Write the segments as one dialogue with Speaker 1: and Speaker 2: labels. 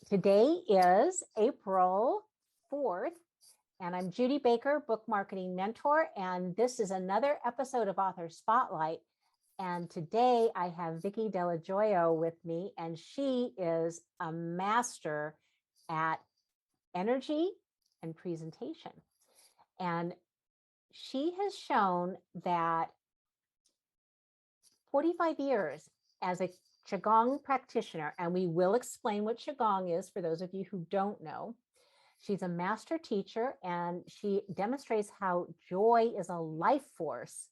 Speaker 1: Today is April 4th, and I'm Judy Baker, book marketing mentor, and this is another episode of Author Spotlight. And today I have Vicki Dello Joio with me, and she is a master at energy and presentation. And she has shown that 45 years as a Qigong practitioner, and we will explain what Qigong is for those of you who don't know. She's a master teacher, and she demonstrates how joy is a life force.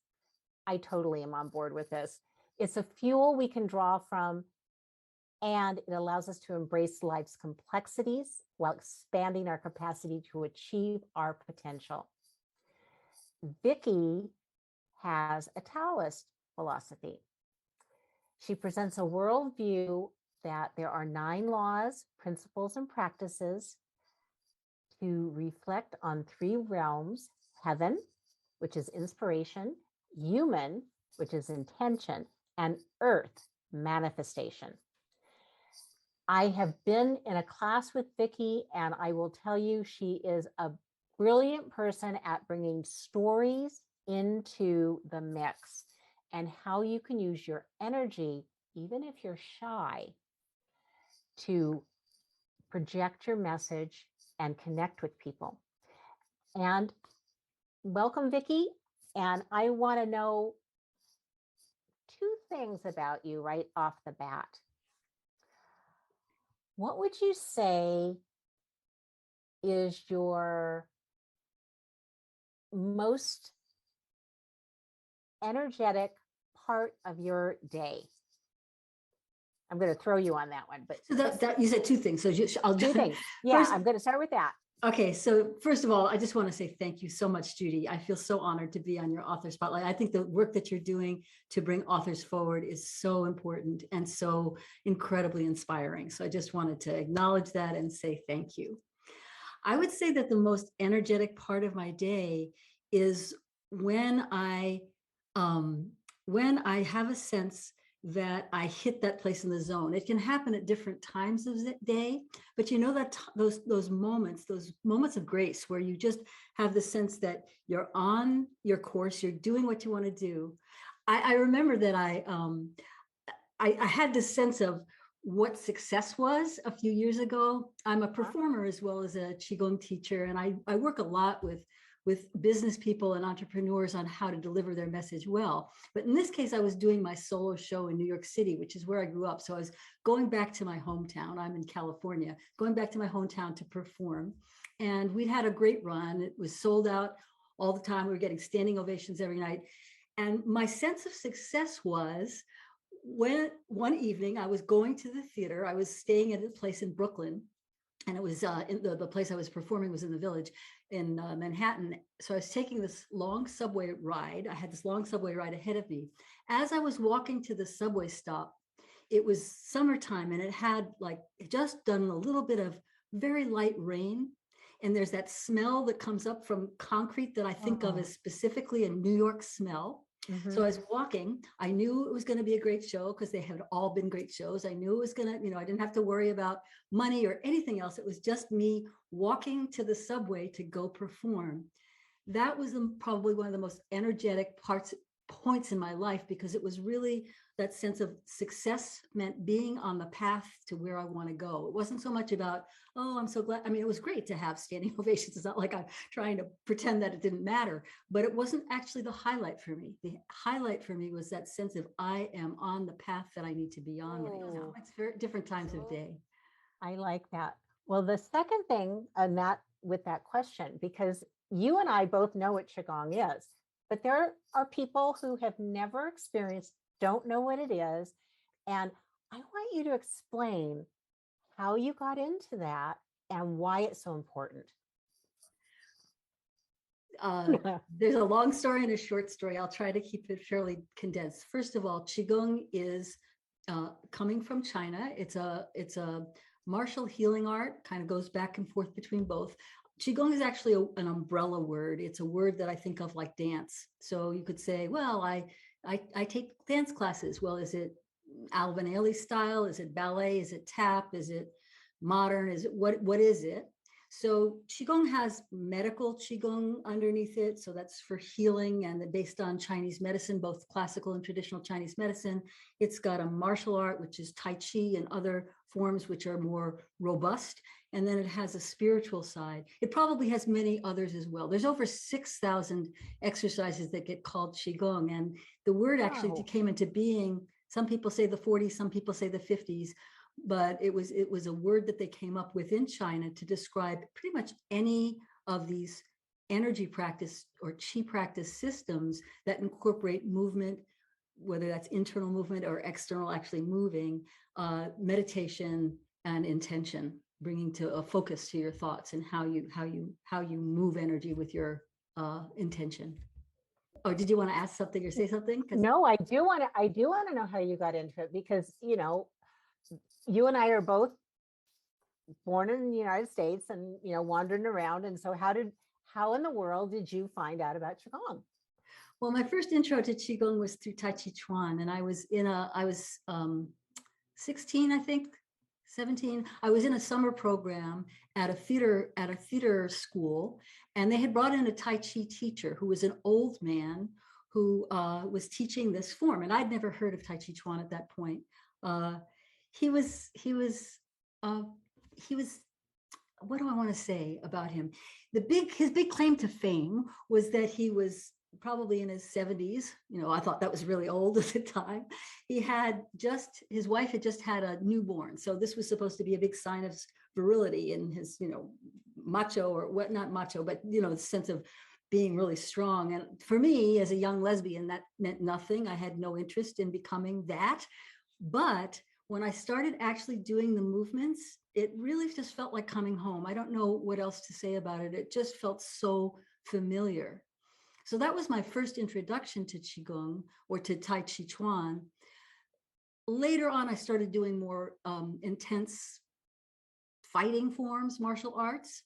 Speaker 1: I totally am on board with this. It's a fuel we can draw from, and it allows us to embrace life's complexities while expanding our capacity to achieve our potential. Vicki has a Taoist philosophy. She presents a worldview that there are 9 laws, principles, and practices to reflect on 3 realms: heaven, which is inspiration; human, which is intention; and earth, manifestation. I have been in a class with Vicki, and I will tell you, she is a brilliant person at bringing stories into the mix, and how you can use your energy, even if you're shy, to project your message and connect with people. And welcome, Vicki. And I want to know 2 things about you right off the bat. What would you say is your most energetic part of your day? I'm going to throw you on that one, but
Speaker 2: so that you said 2 things. So I'll do
Speaker 1: 2 things. Yeah, first, I'm going to start with that.
Speaker 2: Okay, so first of all, I just want to say thank you so much, Judy. I feel so honored to be on your Author Spotlight. I think the work that you're doing to bring authors forward is so important and so incredibly inspiring. So I just wanted to acknowledge that and say thank you. I would say that the most energetic part of my day is when I have a sense that I hit that place in the zone. It can happen at different times of the day, but you know that those moments of grace where you just have the sense that you're on your course, you're doing what you want to do. I remember that I had this sense of what success was a few years ago. I'm a performer as well as a Qigong teacher, and I work a lot with business people and entrepreneurs on how to deliver their message well. But in this case, I was doing my solo show in New York City, which is where I grew up. So I was going back to my hometown. I'm in California, going back to my hometown to perform. And we'd had a great run. It was sold out all the time. We were getting standing ovations every night. And my sense of success was when one evening I was going to the theater. I was staying at a place in Brooklyn, and it was in the place I was performing was in the Village in Manhattan. So I was taking this long subway ride. I had this long subway ride ahead of me. As I was walking to the subway stop, it was summertime, and it had just done a little bit of very light rain. And there's that smell that comes up from concrete that I think of as specifically a New York smell. Mm-hmm. So I was walking. I knew it was going to be a great show because they had all been great shows. I knew it was going to, I didn't have to worry about money or anything else. It was just me walking to the subway to go perform. That was probably one of the most energetic points in my life, because it was really that sense of success meant being on the path to where I want to go. It wasn't so much about, oh, I'm so glad. I mean, it was great to have standing ovations. It's not like I'm trying to pretend that it didn't matter, but it wasn't actually the highlight for me. The highlight for me was that sense of I am on the path that I need to be on right now. It's very different times of day.
Speaker 1: I like that. Well, the second thing with that question, because you and I both know what Qigong is, but there are people who have never experienced, don't know what it is. And I want you to explain how you got into that and why it's so important.
Speaker 2: There's a long story and a short story. I'll try to keep it fairly condensed. First of all, Qigong is coming from China. It's a martial healing art, kind of goes back and forth between both. Qigong is actually an umbrella word. It's a word that I think of like dance. So you could say, well, I take dance classes. Well, is it Alvin Ailey style? Is it ballet? Is it tap? Is it modern? Is it what is it? So Qigong has medical Qigong underneath it. So that's for healing and based on Chinese medicine, both classical and traditional Chinese medicine. It's got a martial art, which is Tai Chi and other forms, which are more robust. And then it has a spiritual side. It probably has many others as well. There's over 6,000 exercises that get called Qigong. And the word actually
Speaker 1: Wow.
Speaker 2: came into being. Some people say the 40s, some people say the 50s. But it was a word that they came up with in China to describe pretty much any of these energy practice or Qi practice systems that incorporate movement, whether that's internal movement or external actually moving, meditation and intention, bringing to a focus to your thoughts and how you move energy with your intention. Oh, did you want to ask something or say something?
Speaker 1: No, I do want to know how you got into it, because, you and I are both born in the United States and, wandering around. And so how in the world did you find out about Qigong?
Speaker 2: Well, my first intro to Qigong was through Tai Chi Chuan. And I was 16, I think, 17. I was in a summer program at a theater school, and they had brought in a Tai Chi teacher who was an old man who was teaching this form. And I'd never heard of Tai Chi Chuan at that point. He was what do I want to say about him? His big claim to fame was that he was probably in his 70s. I thought that was really old at the time. His wife had just had a newborn. So this was supposed to be a big sign of virility in his, macho or what, not macho, but, the sense of being really strong. And for me, as a young lesbian, that meant nothing. I had no interest in becoming that. But when I started actually doing the movements, it really just felt like coming home. I don't know what else to say about it. It just felt so familiar. So that was my first introduction to Qigong, or to Tai Chi Chuan. Later on, I started doing more intense fighting forms, martial arts,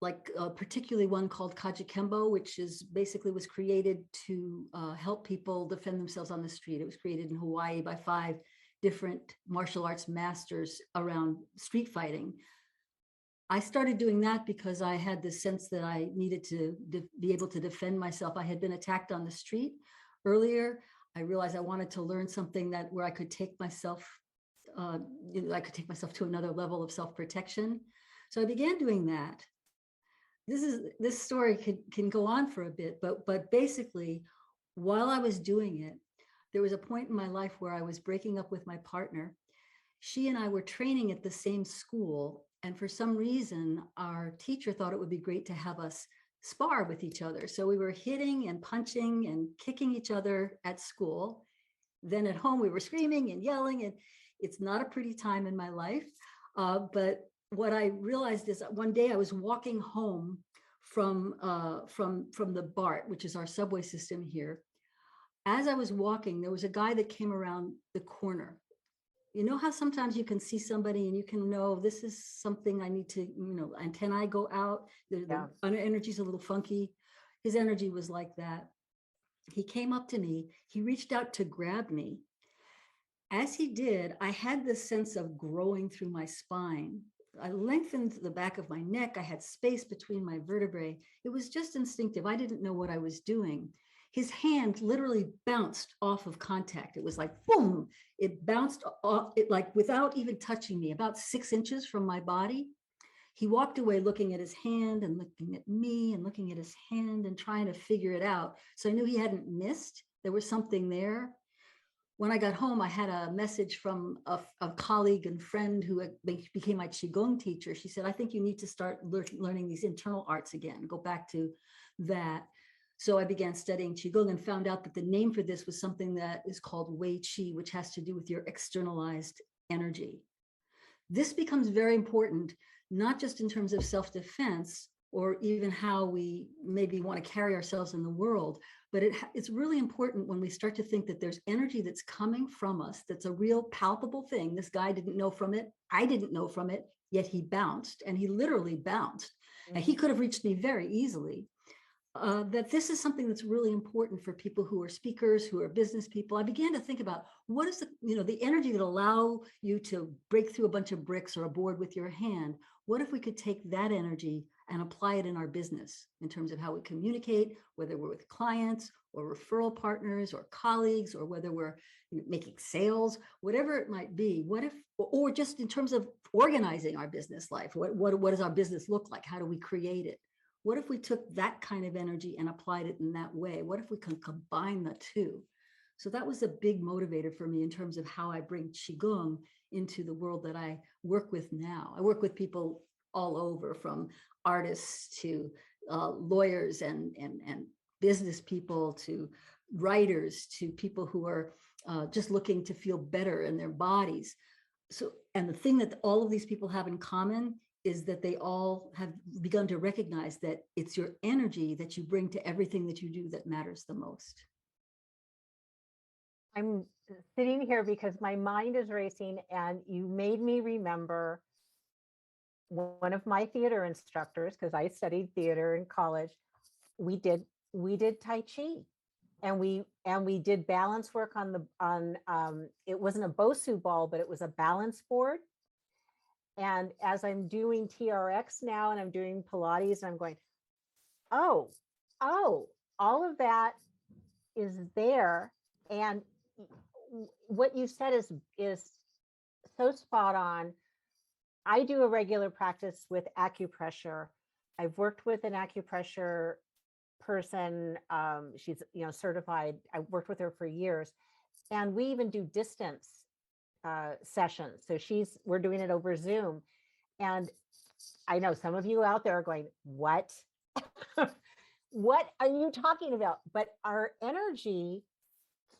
Speaker 2: like particularly one called Kajikembo, which was created to help people defend themselves on the street. It was created in Hawaii by 5 different martial arts masters around street fighting. I started doing that because I had this sense that I needed to be able to defend myself. I had been attacked on the street earlier. I realized I wanted to learn something where I could take myself, to another level of self-protection. So I began doing that. This story can go on for a bit, but basically, while I was doing it, there was a point in my life where I was breaking up with my partner. She and I were training at the same school, and for some reason, our teacher thought it would be great to have us spar with each other. So we were hitting and punching and kicking each other at school. Then at home, we were screaming and yelling, and it's not a pretty time in my life. But what I realized is that one day I was walking home from the BART, which is our subway system here. As I was walking, there was a guy that came around the corner. You know how sometimes you can see somebody and you can know this is something I need to, antennae go out. The energy's a little funky. His energy was like that. He came up to me. He reached out to grab me. As he did, I had this sense of growing through my spine. I lengthened the back of my neck. I had space between my vertebrae. It was just instinctive. I didn't know what I was doing. His hand literally bounced off of contact. It was like, boom, it bounced off, like without even touching me, about 6 inches from my body. He walked away looking at his hand and looking at me and looking at his hand and trying to figure it out. So I knew he hadn't missed. There was something there. When I got home, I had a message from a colleague and friend who became my Qigong teacher. She said, I think you need to start learning these internal arts again, go back to that. So I began studying Qigong and found out that the name for this was something that is called Wei Qi, which has to do with your externalized energy. This becomes very important, not just in terms of self-defense or even how we maybe want to carry ourselves in the world, but it's really important when we start to think that there's energy that's coming from us, that's a real palpable thing. This guy didn't know from it. I didn't know from it, yet he bounced, and he literally bounced. And he could have reached me very easily. that this is something that's really important for people who are speakers, who are business people. I began to think about what is the energy that allow you to break through a bunch of bricks or a board with your hand. What if we could take that energy and apply it in our business in terms of how we communicate, whether we're with clients or referral partners or colleagues, or whether we're making sales, whatever it might be. What if, or just in terms of organizing our business life, what does our business look like? How do we create it? What if we took that kind of energy and applied it in that way? What if we can combine the two? So that was a big motivator for me in terms of how I bring Qigong into the world that I work with now. I work with people all over, from artists to lawyers and business people, to writers, to people who are just looking to feel better in their bodies. So, and the thing that all of these people have in common is that they all have begun to recognize that it's your energy that you bring to everything that you do that matters the most.
Speaker 1: I'm sitting here because my mind is racing, and you made me remember one of my theater instructors, because I studied theater in college. We did Tai Chi, and we did balance work on it wasn't a Bosu ball, but it was a balance board. And as I'm doing TRX now, and I'm doing Pilates, and I'm going, oh, all of that is there. And what you said is so spot on. I do a regular practice with acupressure. I've worked with an acupressure person. She's certified. I worked with her for years, and we even do distance sessions. So we're doing it over Zoom. And I know some of you out there are going, what? What are you talking about? But our energy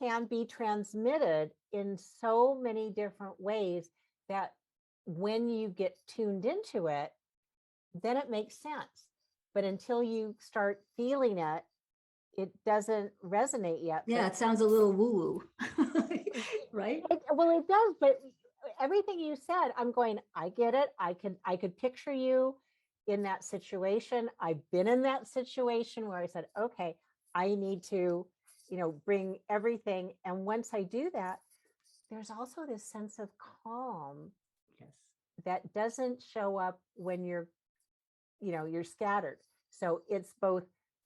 Speaker 1: can be transmitted in so many different ways that when you get tuned into it, then it makes sense. But until you start feeling it, it doesn't resonate yet.
Speaker 2: Yeah, it sounds a little woo-woo, right?
Speaker 1: Well, it does, but everything you said, I'm going, I get it. I could picture you in that situation. I've been in that situation where I said, okay, I need to, bring everything. And once I do that, there's also this sense of calm.
Speaker 2: Yes.
Speaker 1: That doesn't show up when you're scattered. So it's both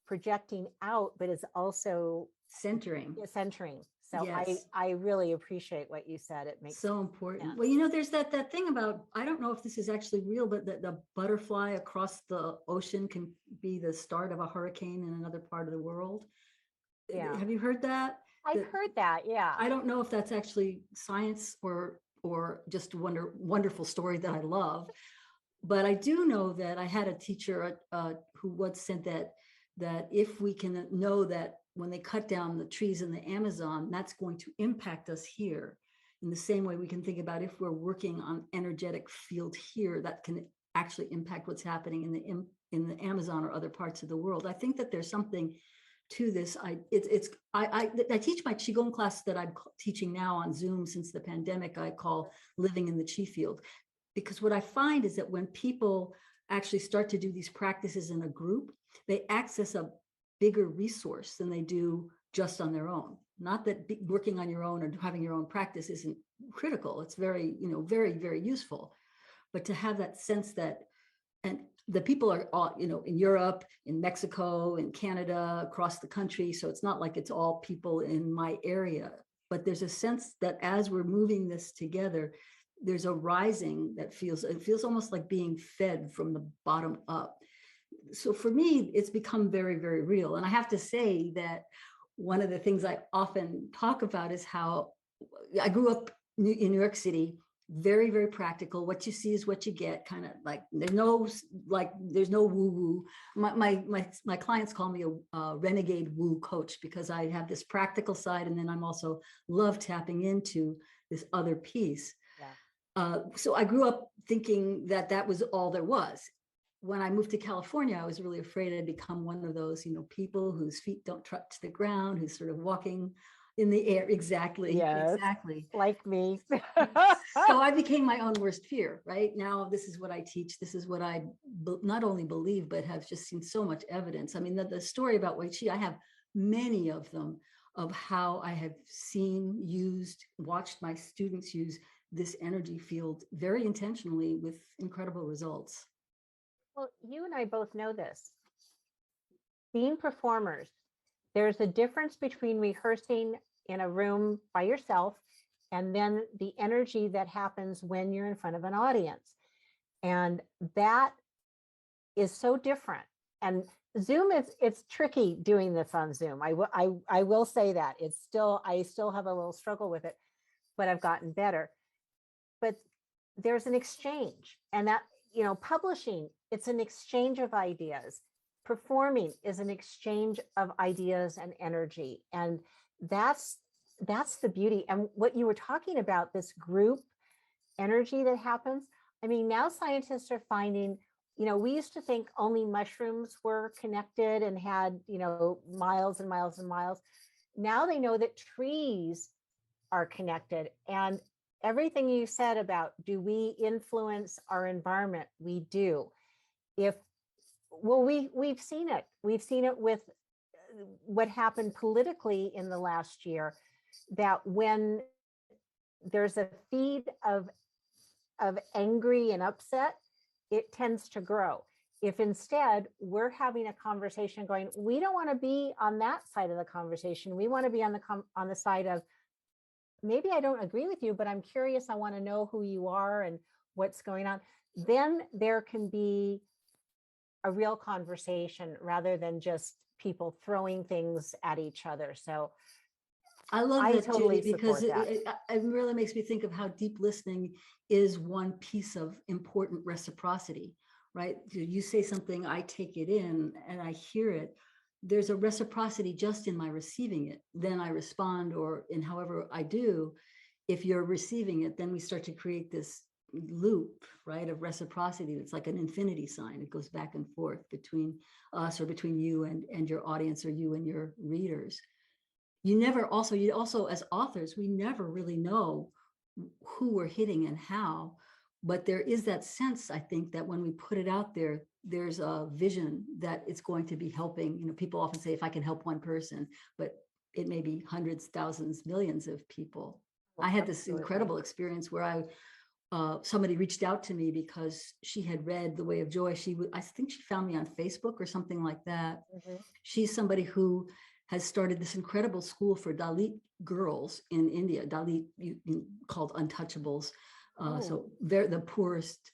Speaker 1: projecting out, but it's also
Speaker 2: centering.
Speaker 1: So yes. I really appreciate what you said. It makes
Speaker 2: so important sense. Well, there's that thing about, I don't know if this is actually real, but the butterfly across the ocean can be the start of a hurricane in another part of the world. Yeah. Have you heard that?
Speaker 1: I've heard that. Yeah.
Speaker 2: I don't know if that's actually science or just a wonderful story that I love. But I do know that I had a teacher who once said that if we can know that when they cut down the trees in the Amazon, that's going to impact us here. In the same way, we can think about if we're working on energetic field here, that can actually impact what's happening in the Amazon or other parts of the world. I think that there's something to this. I teach my Qigong class that I'm teaching now on Zoom since the pandemic. I call Living in the Qi Field. Because what I find is that when people actually start to do these practices in a group, they access a bigger resource than they do just on their own. Not that working on your own or having your own practice isn't critical. It's very, very, very useful. But to have that sense that, and the people are all, in Europe, in Mexico, in Canada, across the country. So it's not like it's all people in my area. But there's a sense that as we're moving this together, there's a rising that feels almost like being fed from the bottom up. So for me, it's become very, very real. And I have to say that one of the things I often talk about is how I grew up in New York City, very, very practical. What you see is what you get, kind of like there's no woo-woo. My clients call me a renegade woo coach because I have this practical side, and then I'm also love tapping into this other piece. So I grew up thinking that was all there was. When I moved to California, I was really afraid I'd become one of those, people whose feet don't touch the ground, who's sort of walking, in the air. Exactly.
Speaker 1: Yes,
Speaker 2: Exactly.
Speaker 1: like me.
Speaker 2: So I became my own worst fear, right? Now, this is what I teach. This is what I not only believe, but have just seen so much evidence. I mean, the story about Wei Qi, I have many of them, of how I have seen, used, watched my students use this energy field very intentionally with incredible results.
Speaker 1: Well, you and I both know this. Being performers, there's a difference between rehearsing in a room by yourself and then the energy that happens when you're in front of an audience. And that is so different. And Zoom is, it's tricky doing this on Zoom. I will say that it's still, I still have a little struggle with it, but I've gotten better. But there's an exchange, and that, publishing, it's an exchange of ideas. Performing is an exchange of ideas and energy. And that's the beauty. And what you were talking about, this group energy that happens. I mean, now scientists are finding, we used to think only mushrooms were connected and had, miles and miles and miles. Now they know that trees are connected. And everything you said about, do we influence our environment? We do. If, well, we've seen it. We've seen it with what happened politically in the last year, that when there's a feed of angry and upset, it tends to grow. If instead we're having a conversation going, we don't want to be on that side of the conversation. We want to be on the side of, maybe I don't agree with you, but I'm curious. I want to know who you are and what's going on. Then there can be a real conversation rather than just people throwing things at each other. So
Speaker 2: I love
Speaker 1: I
Speaker 2: that,
Speaker 1: totally
Speaker 2: Judy, because
Speaker 1: support that.
Speaker 2: it really makes me think of how deep listening is one piece of important reciprocity, right? You say something, I take it in and I hear it. There's a reciprocity just in my receiving it. Then I respond, or in however I do. If you're receiving it, then we start to create this loop, right, of reciprocity. It's like an infinity sign. It goes back and forth between us, or between you and your audience, or you and your readers. You also, as authors, we never really know who we're hitting and how, but there is that sense, I think, that when we put it out there, there's a vision that it's going to be helping. People often say, if I can help one person, but it may be hundreds, thousands, millions of people.
Speaker 1: Well,
Speaker 2: I had this
Speaker 1: absolutely.
Speaker 2: incredible experience where somebody reached out to me because she had read The Way of Joy. I think she found me on Facebook or something like that.
Speaker 1: Mhm.
Speaker 2: She's somebody who has started this incredible school for Dalit girls in India, Dalit called untouchables. So they're the poorest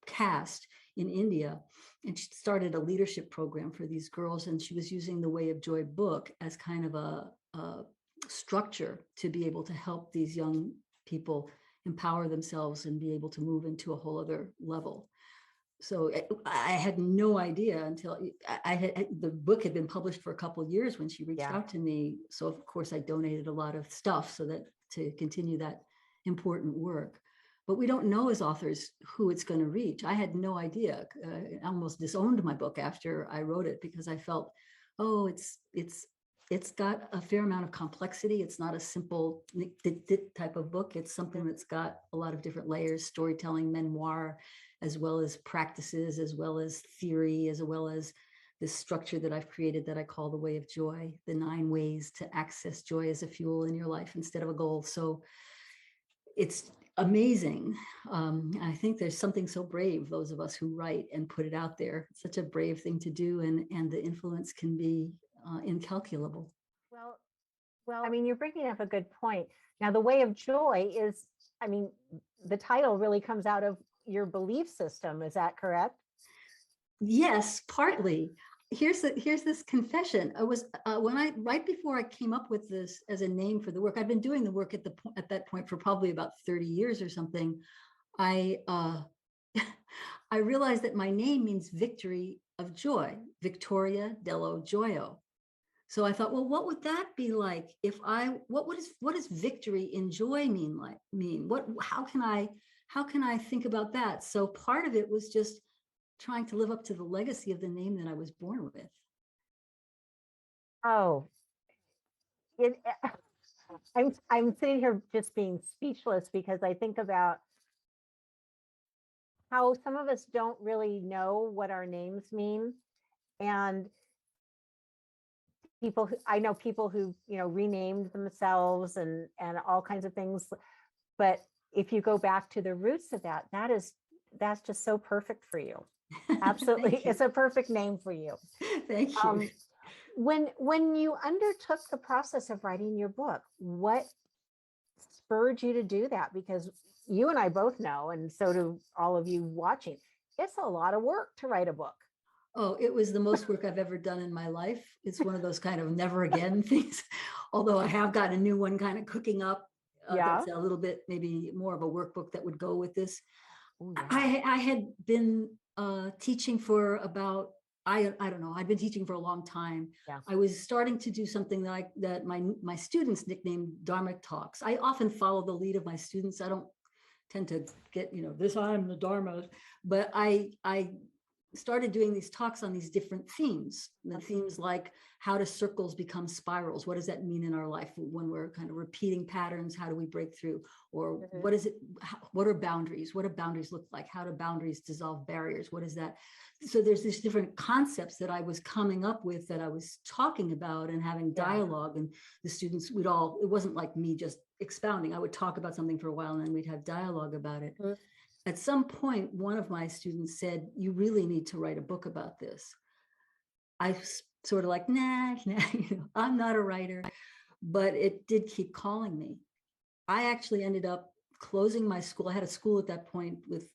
Speaker 2: caste in India. And she started a leadership program for these girls. And she was using the Way of Joy book as kind of a structure to be able to help these young people empower themselves and be able to move into a whole other level. So I had no idea until the book had been published for a couple of years when she reached out to me. So of course I donated a lot of stuff so that to continue that important work. But we don't know as authors who it's going to reach. I had no idea. I almost disowned my book after I wrote it because I felt, oh, it's got a fair amount of complexity. It's not a simple type of book. It's something that's got a lot of different layers: storytelling, memoir, as well as practices, as well as theory, as well as this structure that I've created that I call the Way of Joy, the 9 ways to access joy as a fuel in your life instead of a goal. So it's amazing. I think there's something so brave, those of us who write and put it out there. It's such a brave thing to do, and the influence can be incalculable.
Speaker 1: Well, I mean, you're bringing up a good point. Now, the Way of Joy is, I mean, the title really comes out of your belief system. Is that correct?
Speaker 2: Yes, partly. Here's this confession. I was right before I came up with this as a name for the work. I've been doing the work at that point for probably about 30 years or something. I I realized that my name means victory of joy, Victoria Dello Joio. So I thought, well, what would that be like if what does victory in joy mean? How can I think about that? So part of it was just trying to live up to the legacy of the name that I was born with.
Speaker 1: Oh, it, I'm sitting here just being speechless because I think about how some of us don't really know what our names mean. And I know people who, renamed themselves and all kinds of things. But if you go back to the roots of that's just so perfect for you. Absolutely.
Speaker 2: Thank you.
Speaker 1: It's a perfect name for you.
Speaker 2: Thank you.
Speaker 1: When you undertook the process of writing your book, what spurred you to do that? Because you and I both know, and so do all of you watching, it's a lot of work to write a book.
Speaker 2: Oh, it was the most work I've ever done in my life. It's one of those kind of never again things. Although I have got a new one kind of cooking up.
Speaker 1: Yeah.
Speaker 2: That's a little bit maybe more of a workbook that would go with this.
Speaker 1: Ooh, yeah.
Speaker 2: I had been teaching for about, I don't know, I'd been teaching for a long time.
Speaker 1: Yeah.
Speaker 2: I was starting to do something that my students nicknamed Dharma Talks. I often follow the lead of my students. I don't tend to get, this I'm the Dharma, but I started doing these talks on these different themes. The themes like how do circles become spirals? What does that mean in our life when we're kind of repeating patterns? How do we break through? Or what is it? What are boundaries? What do boundaries look like? How do boundaries dissolve barriers? What is that? So there's these different concepts that I was coming up with that I was talking about and having dialogue, and the students it wasn't like me just expounding. I would talk about something for a while and then we'd have dialogue about it. Mm-hmm. At some point, one of my students said, you really need to write a book about this. I sort of like, nah, I'm not a writer, but it did keep calling me. I actually ended up closing my school. I had a school at that point with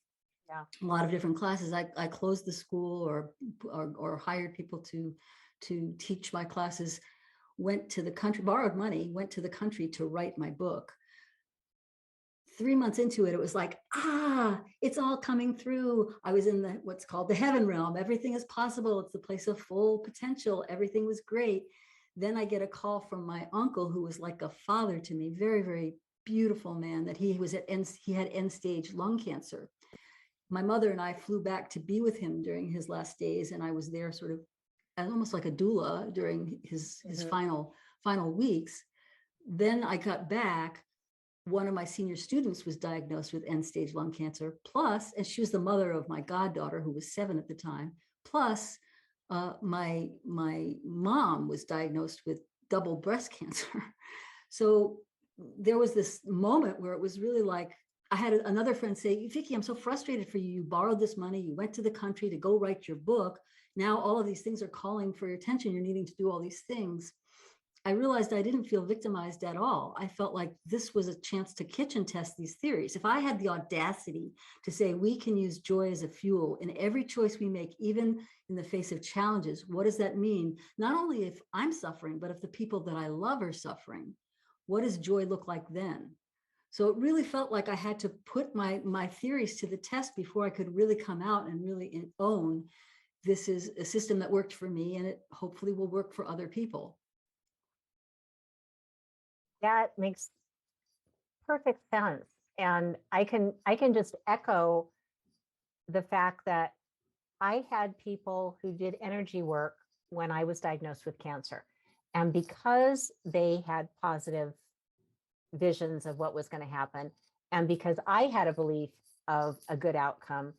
Speaker 2: a lot of different classes. I closed the school or hired people to teach my classes, went to the country, borrowed money, went to the country to write my book. 3 months into it, it was like, it's all coming through. I was in what's called the heaven realm. Everything is possible. It's the place of full potential. Everything was great. Then I get a call from my uncle, who was like a father to me, very, very beautiful man, that he had end stage lung cancer. My mother and I flew back to be with him during his last days. And I was there sort of almost like a doula during his final weeks. Then I got back. One of my senior students was diagnosed with end-stage lung cancer, plus, and she was the mother of my goddaughter, who was 7 at the time, plus my mom was diagnosed with double breast cancer. So there was this moment where it was really like, I had another friend say, Vicki, I'm so frustrated for you. You borrowed this money, you went to the country to go write your book. Now all of these things are calling for your attention. You're needing to do all these things. I realized I didn't feel victimized at all. I felt like this was a chance to kitchen test these theories. If I had the audacity to say we can use joy as a fuel in every choice we make, even in the face of challenges, what does that mean? Not only if I'm suffering, but if the people that I love are suffering, what does joy look like then? So it really felt like I had to put my theories to the test before I could really come out and really own this is a system that worked for me, and it hopefully will work for other people.
Speaker 1: That makes perfect sense. And I can just echo the fact that I had people who did energy work when I was diagnosed with cancer. And because they had positive visions of what was going to happen, and because I had a belief of a good outcome,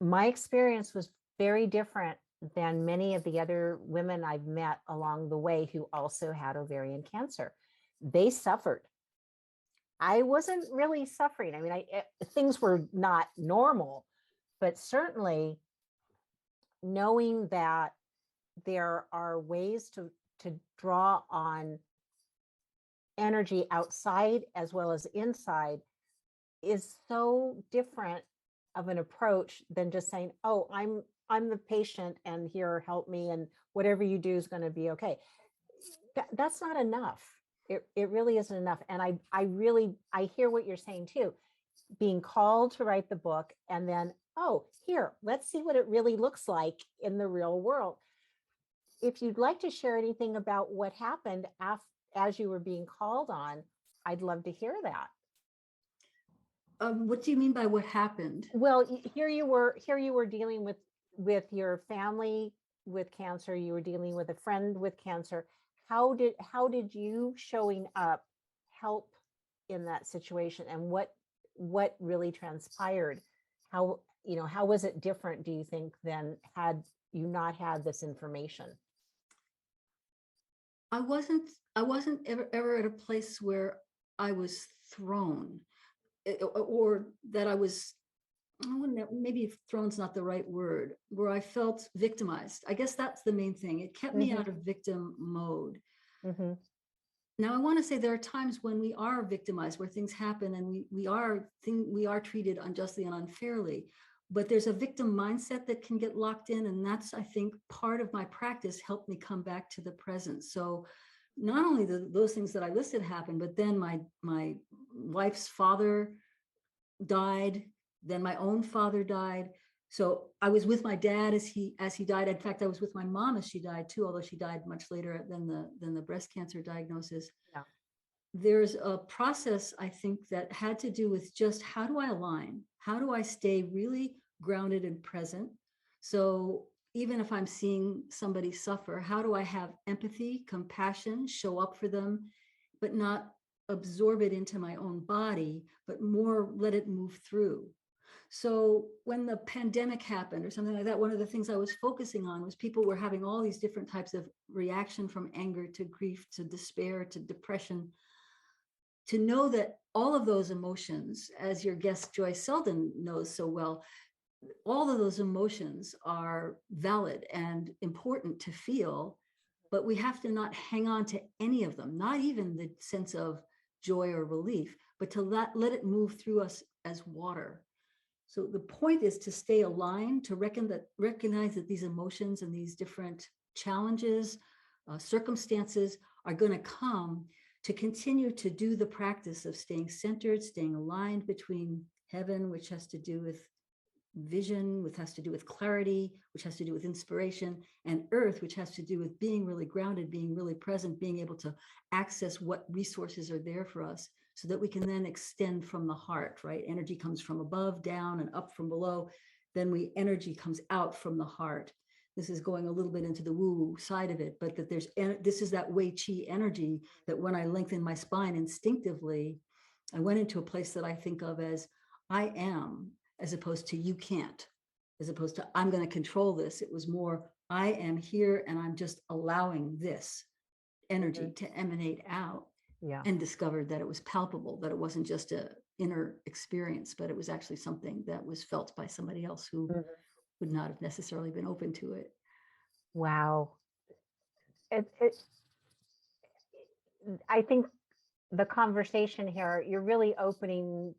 Speaker 1: my experience was very different than many of the other women I've met along the way who also had ovarian cancer. They suffered. I wasn't really suffering. I mean, things were not normal, but certainly knowing that there are ways to draw on energy outside as well as inside is so different of an approach than just saying, oh, I'm the patient and here, help me, and whatever you do is going to be okay. That's not enough. It really isn't enough. And I hear what you're saying too, being called to write the book and then, oh, here, let's see what it really looks like in the real world. If you'd like to share anything about what happened as you were being called on, I'd love to hear that.
Speaker 2: What do you mean by what happened?
Speaker 1: Well, here you were dealing with your family with cancer. You were dealing with a friend with cancer. How did you showing up help in that situation, and what really transpired? How, how was it different, do you think, than had you not had this information?
Speaker 2: I wasn't ever at a place where I was thrown, or that I was, I wouldn't, maybe thrown's not the right word, where I felt victimized. I guess that's the main thing. It kept me out of victim mode. Now, I want to say there are times when we are victimized, where things happen and we are treated unjustly and unfairly. But there's a victim mindset that can get locked in, and that's, I think, part of my practice helped me come back to the present. So not only those things that I listed happened, but then my wife's father died, then my own father died. So I was with my dad as he died. In fact, I was with my mom as she died too, although she died much later than the breast cancer diagnosis.
Speaker 1: Yeah.
Speaker 2: There's a process, I think, that had to do with just how do I align? How do I stay really grounded and present? So even if I'm seeing somebody suffer, how do I have empathy, compassion, show up for them, but not absorb it into my own body, but more let it move through? So when the pandemic happened or something like that, one of the things I was focusing on was people were having all these different types of reaction, from anger to grief to despair to depression. To know that all of those emotions, as your guest Joy Selden knows so well, all of those emotions are valid and important to feel, but we have to not hang on to any of them, not even the sense of joy or relief, but to let it move through us as water. So the point is to stay aligned, to recognize that these emotions and these different challenges, circumstances are going to come, to continue to do the practice of staying centered, staying aligned between heaven, which has to do with vision, which has to do with clarity, which has to do with inspiration, and earth, which has to do with being really grounded, being really present, being able to access what resources are there for us, so that we can then extend from the heart, right? Energy comes from above, down, and up from below. Then energy comes out from the heart. This is going a little bit into the woo side of it, but that this is that Wei Qi energy that when I lengthen my spine instinctively, I went into a place that I think of as I am, as opposed to you can't, as opposed to I'm going to control this. It was more I am here and I'm just allowing this energy to emanate out.
Speaker 1: Yeah.
Speaker 2: And discovered that it was palpable, that it wasn't just an inner experience, but it was actually something that was felt by somebody else who would not have necessarily been open to it.
Speaker 1: Wow. I think the conversation here, you're really opening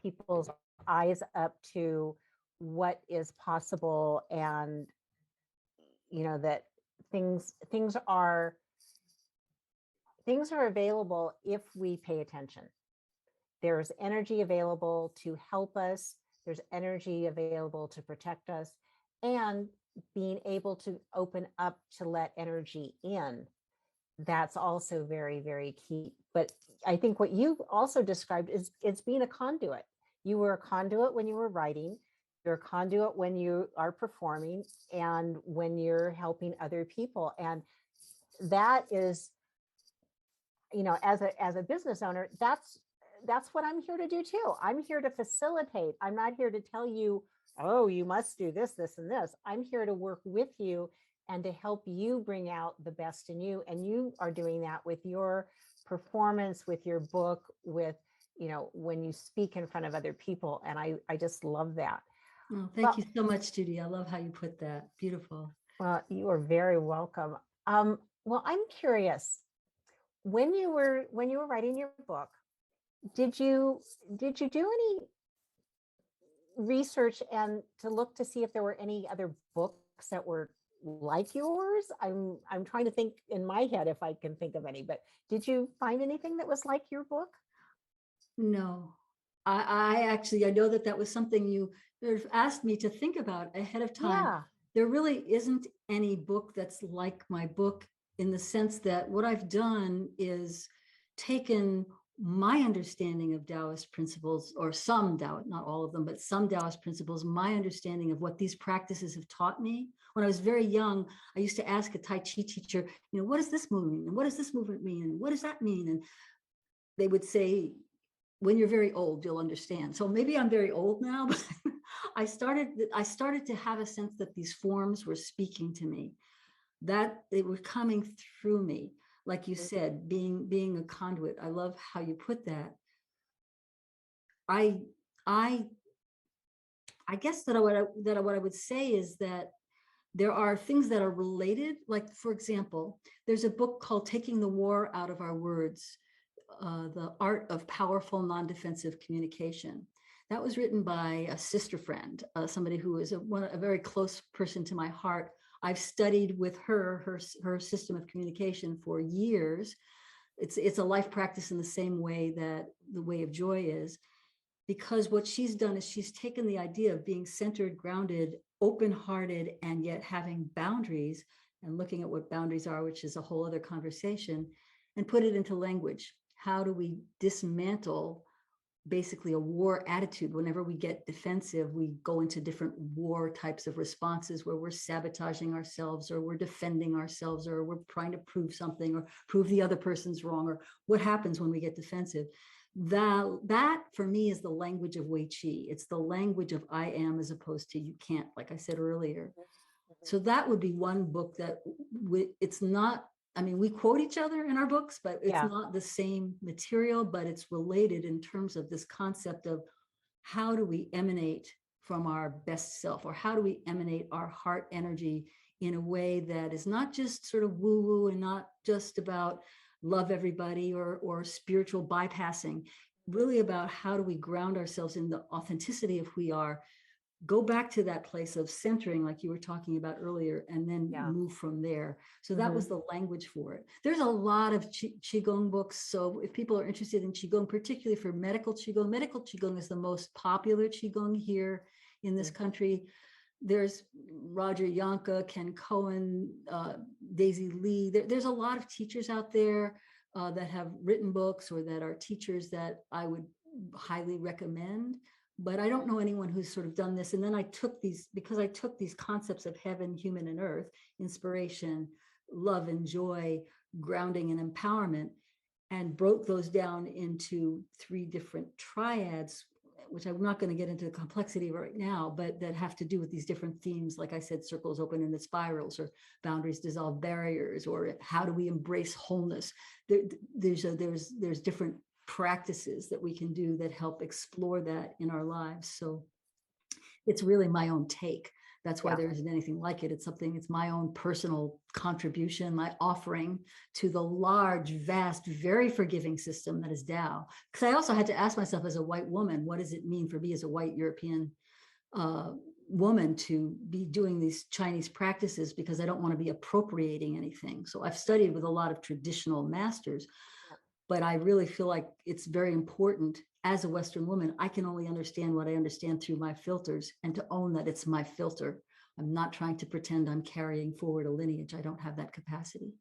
Speaker 1: people's eyes up to what is possible, and that things are available if we pay attention. There's energy available to help us. There's energy available to protect us, and being able to open up to let energy in. That's also very, very key. But I think what you also described is it's being a conduit. You were a conduit when you were writing. You're a conduit when you are performing and when you're helping other people. And that is, as a business owner, that's what I'm here to do too. I'm here to facilitate. I'm not here to tell you, oh, you must do this, this, and this. I'm here to work with you and to help you bring out the best in you. And you are doing that with your performance, with your book, with, when you speak in front of other people. And I just love that.
Speaker 2: Oh, thank you so much, Judy. I love how you put that. Beautiful.
Speaker 1: Well, you are very welcome. Well, I'm curious, when you were writing your book, did you do any research and to look to see if there were any other books that were like yours? I'm trying to think in my head if I can think of any, but did you find anything that was like your book?
Speaker 2: No, I know that was something you asked me to think about ahead of time.
Speaker 1: Yeah.
Speaker 2: There really isn't any book that's like my book, in the sense that what I've done is taken my understanding of Taoist principles, or some Taoist, not all of them, but some Taoist principles, my understanding of what these practices have taught me. When I was very young, I used to ask a Tai Chi teacher, what does this movement mean? And what does this movement mean? And what does that mean? And they would say, when you're very old, you'll understand. So maybe I'm very old now, but I started to have a sense that these forms were speaking to me, that they were coming through me. Like you said, being a conduit. I love how you put that. I guess that what I would say is that there are things that are related. Like, for example, there's a book called Taking the War Out of Our Words, The Art of Powerful Non-Defensive Communication. That was written by a sister friend, somebody who is a very close person to my heart. I've studied with her system of communication for years. It's a life practice in the same way that the Way of Joy is, because what she's done is she's taken the idea of being centered, grounded, open-hearted, and yet having boundaries, and looking at what boundaries are, which is a whole other conversation, and put it into language. How do we dismantle basically a war attitude? Whenever we get defensive, we go into different war types of responses where we're sabotaging ourselves, or we're defending ourselves, or we're trying to prove something, or prove the other person's wrong, or what happens when we get defensive. That for me is the language of Wei Qi. It's the language of I am, as opposed to you can't, like I said earlier. So that would be one book that it's not, I mean, we quote each other in our books, but it's not the same material, but it's related in terms of this concept of how do we emanate from our best self, or how do we emanate our heart energy in a way that is not just sort of woo-woo and not just about love everybody or spiritual bypassing, really about how do we ground ourselves in the authenticity of who we are, go back to that place of centering, like you were talking about earlier, and then move from there. So that was the language for it. There's a lot of Qigong books. So if people are interested in Qigong, particularly for medical Qigong is the most popular Qigong here in this country. There's Roger Yanka, Ken Cohen, Daisy Lee. There's a lot of teachers out there that have written books, or that are teachers that I would highly recommend. But I don't know anyone who's sort of done this. And then I took these concepts of heaven, human, and earth, inspiration, love and joy, grounding and empowerment, and broke those down into 3 different triads, which I'm not going to get into the complexity right now, but that have to do with these different themes. Like I said, circles open into spirals, or boundaries dissolve barriers, or how do we embrace wholeness? There's different practices that we can do that help explore that in our lives. So it's really my own take. That's why there isn't anything like it. It's my own personal contribution, my offering to the large, vast, very forgiving system that is Tao. Because I also had to ask myself, as a white woman, what does it mean for me as a white European woman to be doing these Chinese practices? Because I don't want to be appropriating anything. So I've studied with a lot of traditional masters, but I really feel like it's very important. As a Western woman, I can only understand what I understand through my filters, and to own that it's my filter. I'm not trying to pretend I'm carrying forward a lineage. I don't have that capacity,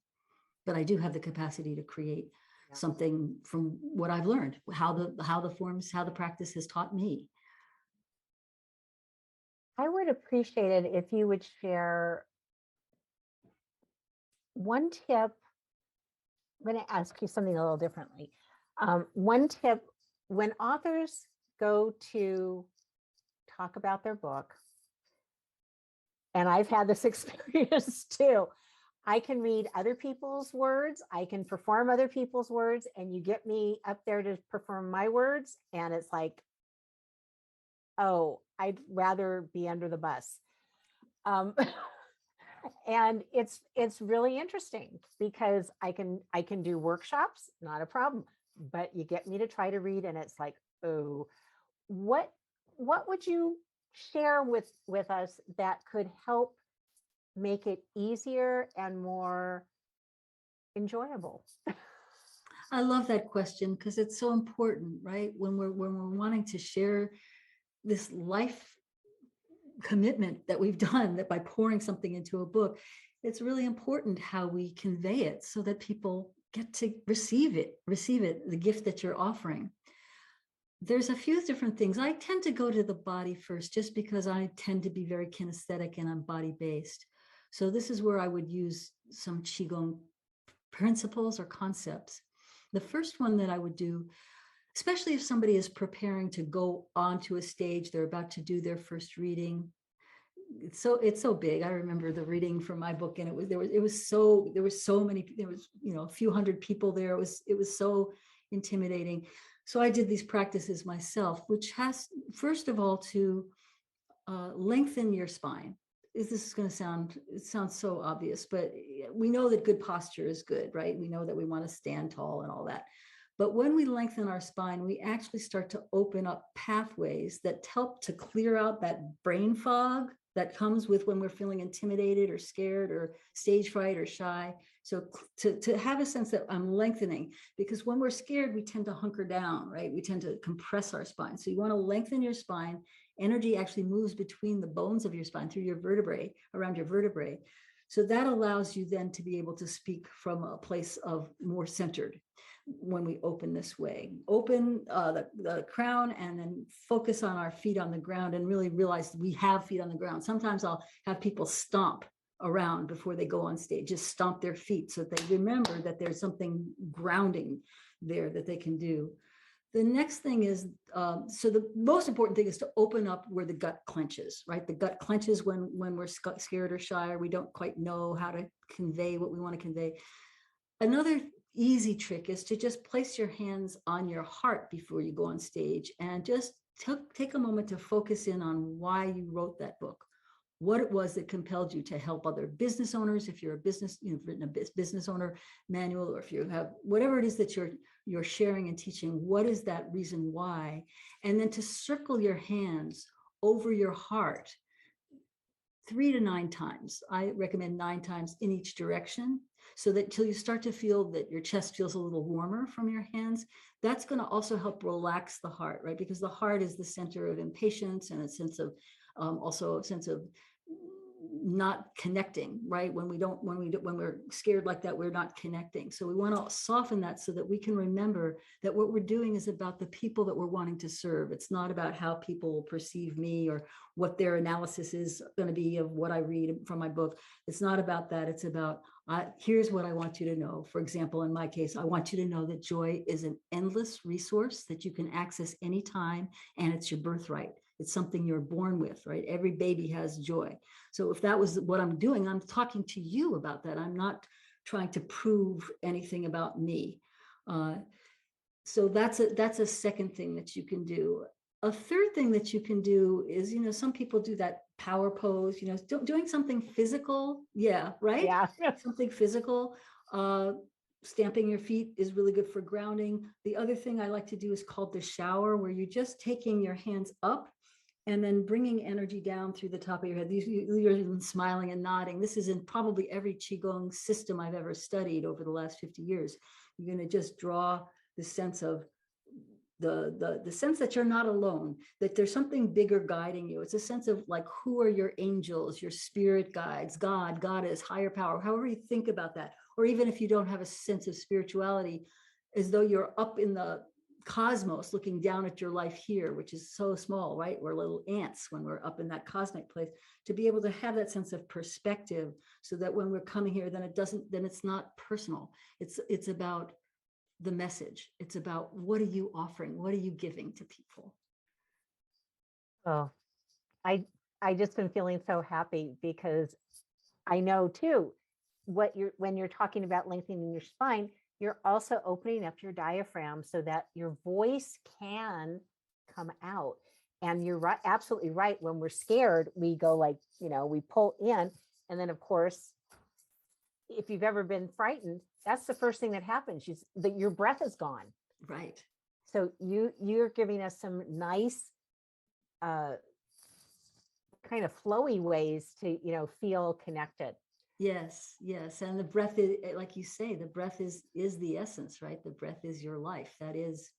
Speaker 2: but I do have the capacity to create something from what I've learned, how the practice has taught me.
Speaker 1: I would appreciate it if you would share one tip. I'm going to ask you something a little differently. One tip: when authors go to talk about their book, and I've had this experience too, I can read other people's words, I can perform other people's words, and you get me up there to perform my words, and it's like, oh, I'd rather be under the bus. And it's really interesting, because I can do workshops, not a problem, but you get me to try to read, and it's like, oh, what would you share with us that could help make it easier and more enjoyable?
Speaker 2: I love that question, because it's so important, right? When we're wanting to share this life commitment that we've done, that by pouring something into a book, it's really important how we convey it so that people get to receive it, the gift that you're offering. There's a few different things. I tend to go to the body first, just because I tend to be very kinesthetic and I'm body based. So this is where I would use some Qigong principles or concepts. The first one that I would do, especially if somebody is preparing to go onto a stage, they're about to do their first reading. It's so big. I remember the reading from my book, and there was so many, there was, a few hundred people there. It was so intimidating. So I did these practices myself, which has, first of all, to lengthen your spine. This is going to sounds so obvious, but we know that good posture is good, right? We know that we want to stand tall and all that. But when we lengthen our spine, we actually start to open up pathways that help to clear out that brain fog that comes with when we're feeling intimidated or scared or stage fright or shy. So to have a sense that I'm lengthening, because when we're scared, we tend to hunker down, right? We tend to compress our spine. So you want to lengthen your spine. Energy actually moves between the bones of your spine through your vertebrae, around your vertebrae. So that allows you then to be able to speak from a place of more centered. When we open this way, open the crown, and then focus on our feet on the ground and really realize we have feet on the ground. Sometimes I'll have people stomp around before they go on stage, just stomp their feet so that they remember that there's something grounding there that they can do. The next thing is, so the most important thing is to open up where the gut clenches, right? The gut clenches when we're scared or shy, or we don't quite know how to convey what we want to convey. Another easy trick is to just place your hands on your heart before you go on stage, and just take a moment to focus in on why you wrote that book, what it was that compelled you to help other business owners. If you're a business, you've written a business owner manual, or if you have whatever it is that you're sharing and teaching, what is that reason why? And then to circle your hands over your heart 3 to 9 times. I recommend 9 times in each direction, so that till you start to feel that your chest feels a little warmer from your hands. That's going to also help relax the heart, right? Because the heart is the center of impatience and a sense of also a sense of not connecting, right? When we're scared like that, we're not connecting. So we want to soften that so that we can remember that what we're doing is about the people that we're wanting to serve. It's not about how people will perceive me or what their analysis is going to be of what I read from my book. It's not about that. It's about, here's what I want you to know. For example, in my case, I want you to know that joy is an endless resource that you can access anytime, and it's your birthright. It's something you're born with, right? Every baby has joy. So if that was what I'm doing, I'm talking to you about that. I'm not trying to prove anything about me. So that's a second thing that you can do. A third thing that you can do is, some people do that power pose, doing something physical. Yeah, right?
Speaker 1: Yeah.
Speaker 2: Something physical. Stamping your feet is really good for grounding. The other thing I like to do is called the shower, where you're just taking your hands up and then bringing energy down through the top of your head. You're even smiling and nodding. This is in probably every Qigong system I've ever studied over the last 50 years. You're going to just draw the sense of the sense that you're not alone, that there's something bigger guiding you. It's a sense of like, who are your angels, your spirit guides, God, Goddess, higher power, however you think about that. Or even if you don't have a sense of spirituality, as though you're up in the cosmos looking down at your life here, which is so small, right? We're little ants when we're up in that cosmic place. To be able to have that sense of perspective, so that when we're coming here, then it's not personal. It's about the message. It's about, what are you offering? What are you giving to people?
Speaker 1: Oh, I just been feeling so happy, because I know too, when you're talking about lengthening your spine, you're also opening up your diaphragm so that your voice can come out. And you're right, absolutely right. When we're scared, we go like, we pull in. And then of course, if you've ever been frightened, that's the first thing that happens. Your breath is gone.
Speaker 2: Right.
Speaker 1: So you're giving us some nice kind of flowy ways to, feel connected.
Speaker 2: Yes. And the breath is, like you say, the breath is the essence, right? The breath is your life. That is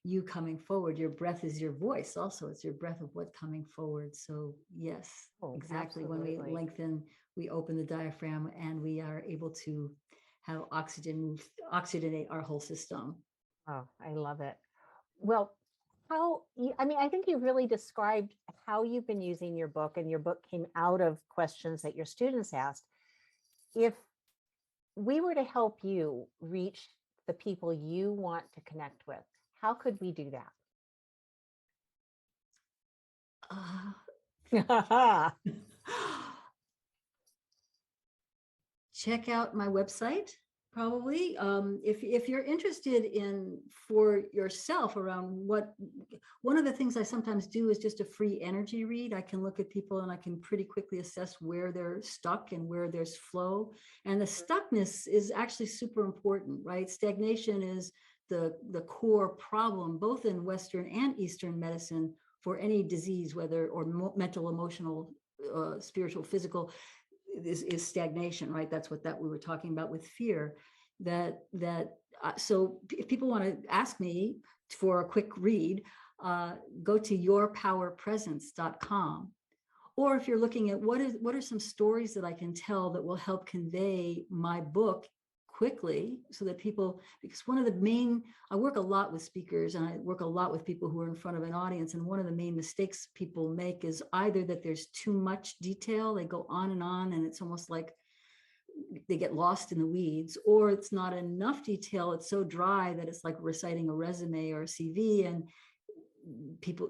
Speaker 2: you coming forward. Your breath is your voice. Also, it's your breath of what coming forward. So yes, exactly. Absolutely. When we lengthen, we open the diaphragm, and we are able to have oxygenate our whole system.
Speaker 1: Oh, I love it. Well, I think you really described how you've been using your book, and your book came out of questions that your students asked. If we were to help you reach the people you want to connect with, how could we do that?
Speaker 2: Check out my website, probably. If you're interested in for yourself around one of the things I sometimes do is just a free energy read. I can look at people and I can pretty quickly assess where they're stuck and where there's flow. And the stuckness is actually super important, right? Stagnation is the core problem, both in Western and Eastern medicine, for any disease, whether or mental, emotional, spiritual, physical, is stagnation, right? That's what we were talking about with fear. So if people want to ask me for a quick read, go to yourpowerpresence.com. Or if you're looking at what are some stories that I can tell that will help convey my book quickly, so that people, because I work a lot with speakers and I work a lot with people who are in front of an audience, and one of the main mistakes people make is either that there's too much detail, they go on and it's almost like they get lost in the weeds, or it's not enough detail, it's so dry that it's like reciting a resume or a CV, and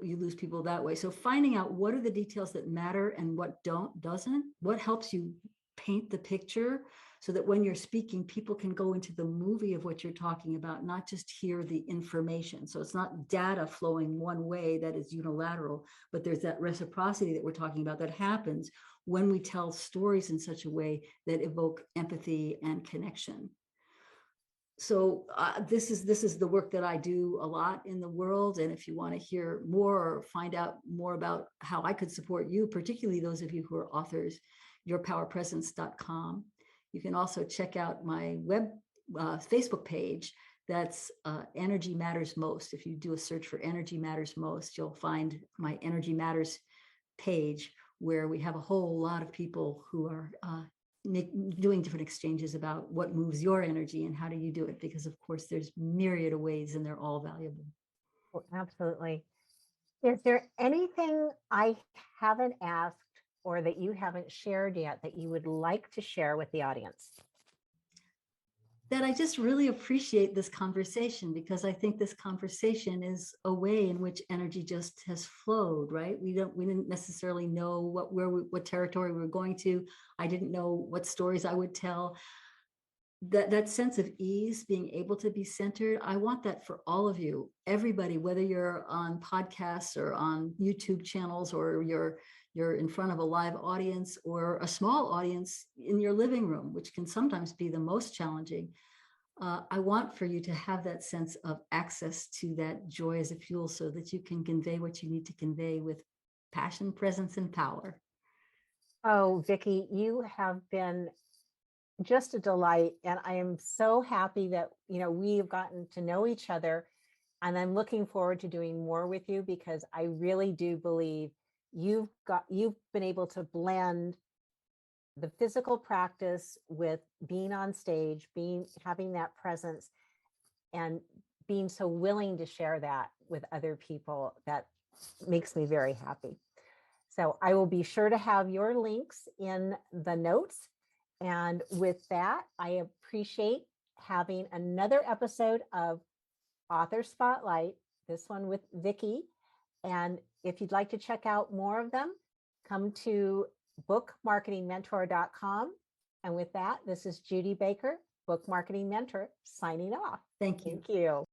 Speaker 2: you lose people that way. So finding out what are the details that matter and what doesn't, what helps you paint the picture, so that when you're speaking, people can go into the movie of what you're talking about, not just hear the information. So it's not data flowing one way that is unilateral, but there's that reciprocity that we're talking about that happens when we tell stories in such a way that evoke empathy and connection. So this is the work that I do a lot in the world. And if you want to hear more or find out more about how I could support you, particularly those of you who are authors, yourpowerpresence.com. You can also check out my Facebook page. That's Energy Matters Most. If you do a search for Energy Matters Most, you'll find my Energy Matters page, where we have a whole lot of people who are doing different exchanges about what moves your energy and how do you do it, because of course there's myriad of ways and they're all valuable.
Speaker 1: Well, absolutely. Is there anything I haven't asked or that you haven't shared yet that you would like to share with the audience?
Speaker 2: That I just really appreciate this conversation, because I think this conversation is a way in which energy just has flowed, right? We didn't necessarily know what territory we were going to. I didn't know what stories I would tell. That sense of ease, being able to be centered, I want that for all of you, everybody, whether you're on podcasts or on YouTube channels, or you're in front of a live audience or a small audience in your living room, which can sometimes be the most challenging. I want for you to have that sense of access to that joy as a fuel, so that you can convey what you need to convey with passion, presence, and power.
Speaker 1: Oh, Vicki, you have been just a delight. And I am so happy that, we've gotten to know each other, and I'm looking forward to doing more with you, because I really do believe you've been able to blend the physical practice with being on stage, having that presence, and being so willing to share that with other people. That makes me very happy. So I will be sure to have your links in the notes. And with that, I appreciate having another episode of Author Spotlight, this one with Vicki. And if you'd like to check out more of them, come to bookmarketingmentor.com. And with that, this is Judy Baker, Book Marketing Mentor, signing off.
Speaker 2: Thank you.
Speaker 1: Thank you.